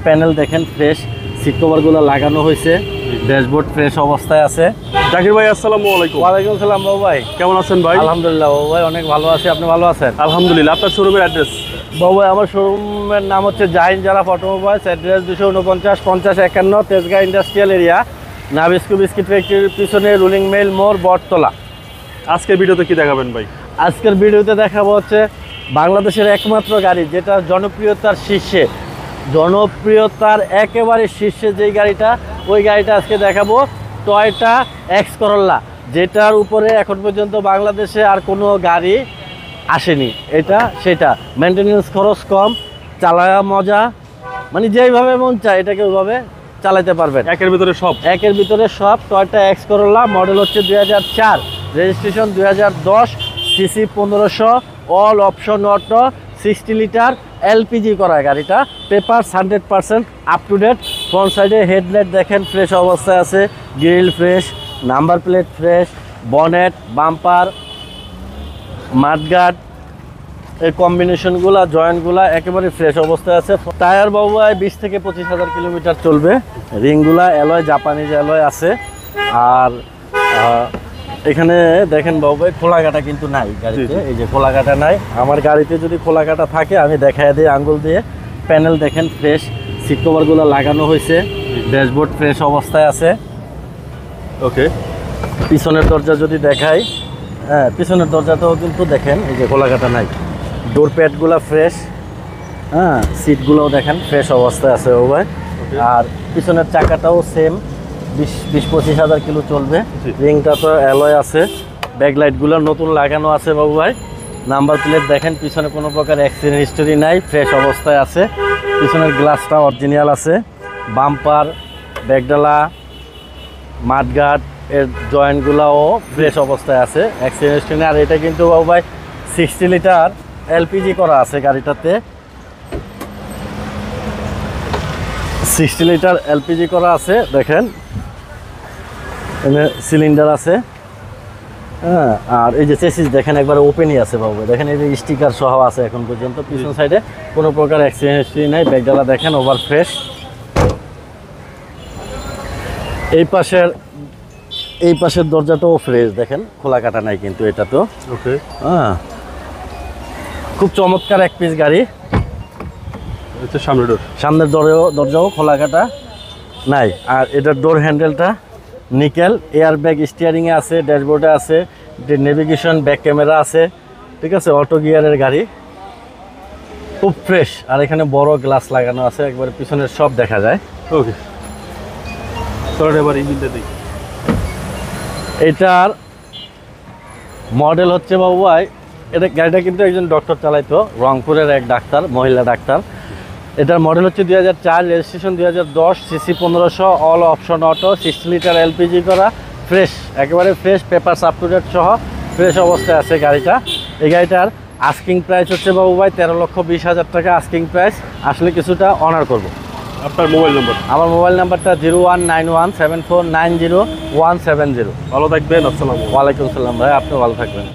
Panel দেখেন fresh, seat কভারগুলো লাগানো হয়েছে, ড্যাশবোর্ড ফ্রেশ অবস্থায় আছে। জাকির ভাই আসসালামু আলাইকুম। ওয়ালাইকুম সালাম বাবু ভাই, কেমন আছেন ভাই? আলহামদুলিল্লাহ বাবু ভাই, অনেক ভালো আছি। আপনি ভালো আছেন? আলহামদুলিল্লাহ। আপনার শোরুমের অ্যাড্রেস? বাবু ভাই আমার শোরুমের নাম হচ্ছে Jahin Jara automobiles, address 249-50-51 Tejgaon industrial area, Nabisco biscuit ফ্যাক্টরির পিছনে রুলিং মেল মোড়, বটতলা। আজকের ভিডিওতে কি দেখাবেন ভাই? আজকের ভিডিওতে দেখাবো হচ্ছে বাংলাদেশের একমাত্র গাড়ি যেটা জনপ্রিয়তার শীর্ষে, জনপ্রিয়তার একেবারে শীর্ষে যেই গাড়িটা, ওই গাড়িটা আজকে দেখাবো। টয়োটা এক্স করোলা, যেটার উপরে এখন পর্যন্ত বাংলাদেশে আর কোনো গাড়ি আসেনি। এটা সেটা, মেনটেনেন্স খরচ কম, চালায়া মজা, মানে যেইভাবে মন চায় এটাকে ওইভাবে চালাতে পারবেন। একের ভিতরে সব? একের ভিতরে সব। টয়োটা এক্স করোলা, মডেল হচ্ছে 2004, registration 2010, CC 1500, all option auto, 60 litre LPG করা গাড়িটা। Paper 100% up to date. Front সাইডে হেডলাইট দেখেন ফ্রেশ অবস্থায় আছে, grill fresh, number plate fresh, bonnet, bumper, mudguard, এই কম্বিনেশনগুলা, জয়েন্টগুলা একেবারে ফ্রেশ অবস্থায় আছে। টায়ার বাবু 20 থেকে 25,000 কিলোমিটার চলবে। রিংগুলা অ্যালয়, জাপানিজ অ্যালয় আছে। আর এখানে দেখেন বাবু ভাই, খোলাকাটা কিন্তু নাই গাড়িতে। এই যে খোলাকাটা নাই। আমার গাড়িতে যদি খোলাকাটা থাকে আমি দেখায় দিই আঙ্গুল দিয়ে। প্যানেল দেখেন ফ্রেশ, সিট কভারগুলো লাগানো হয়েছে, ড্যাশবোর্ড ফ্রেশ অবস্থায় আছে। ওকে। পিছনের দরজা যদি দেখাই, হ্যাঁ পিছনের দরজাটাও কিন্তু দেখেন এই যে খোলাকাটা নাই। ডোর প্যাডগুলো ফ্রেশ, হ্যাঁ সিটগুলোও দেখেন ফ্রেশ অবস্থায় আছে বাবু ভাই। আর পিছনের চাকাটাও সেম, 20-25,000 কিলো চলবে। রিংটা তো অ্যালয় আছে। ব্যাকলাইটগুলো নতুন লাগানো আছে বাবু ভাই। নাম্বার প্লেট দেখেন, পিছনে কোনো প্রকার অ্যাক্সিডেন্ট হিস্টোরি নাই, ফ্রেশ অবস্থায় আছে। পিছনের গ্লাসটা অরিজিনাল আছে। বাম্পার, ব্যাকডালা, মাডগার্ড এর জয়েন্টগুলোও ফ্রেশ অবস্থায় আছে, অ্যাক্সিডেন্ট হিস্টোরি নেই। আর এটা কিন্তু বাবু ভাই 60 লিটার এলপিজি করা আছে গাড়িটাতে। 60 লিটার এলপিজি করা আছে দেখেন, এখানে সিলিন্ডার আছে। হ্যাঁ, আর এই যে চেসিস দেখেন একবার ওপেনই আছে বাবু, দেখেন এই যে স্টিকার সহ আছে এখন পর্যন্ত। পিছন সাইডে কোনো প্রকার অ্যাক্সিডেন্ট হিস্ট্রি নাই। ব্যাকডালা দেখেন ওভার ফ্রেশ। এই পাশের দরজাটাও ফ্রেশ দেখেন, খোলা কাটা নাই কিন্তু এটা তো। ওকে। হ্যাঁ, খুব চমৎকার এক পিস গাড়ি। সামনের দরজাও খোলা কাটা নাই। আর এটার ডোর হ্যান্ডেলটা নিকেল, এয়ার ব্যাগ স্টিয়ারিংয়ে আছে, ড্যাশবোর্ডে আছে, নেভিগেশন, ব্যাক ক্যামেরা আছে। ঠিক আছে, অটো গিয়ারের গাড়ি, খুব ফ্রেশ। আর এখানে বড় গ্লাস লাগানো আছে, একবারে পিছনের সব দেখা যায়। ওকে, চলো এবার ইঞ্জিনটা দেখি। এটার মডেল হচ্ছে বাবু ভাই, এটা গাড়িটা কিন্তু একজন ডক্টর চালাইতো, রংপুরের এক ডাক্তার, মহিলা ডাক্তার। এটার মডেল হচ্ছে 2004, registration 2010, CC 1500, all option auto, 60 litre LPG করা, ফ্রেশ, একেবারে fresh, papers up to date সহ ফ্রেশ অবস্থায় আছে গাড়িটা। এই গাড়িটার আস্কিং প্রাইস হচ্ছে বাবু ভাই 13,20,000 টাকা আস্কিং প্রাইস। আসলে কিছুটা অনার করব। আপনার মোবাইল নম্বর? আমার মোবাইল নাম্বারটা 01917490 170। ভালো থাকবেন। আসসালামু আলাইকুম। ওয়ালাইকুম সালাম ভাই, আপনি ভালো থাকবেন।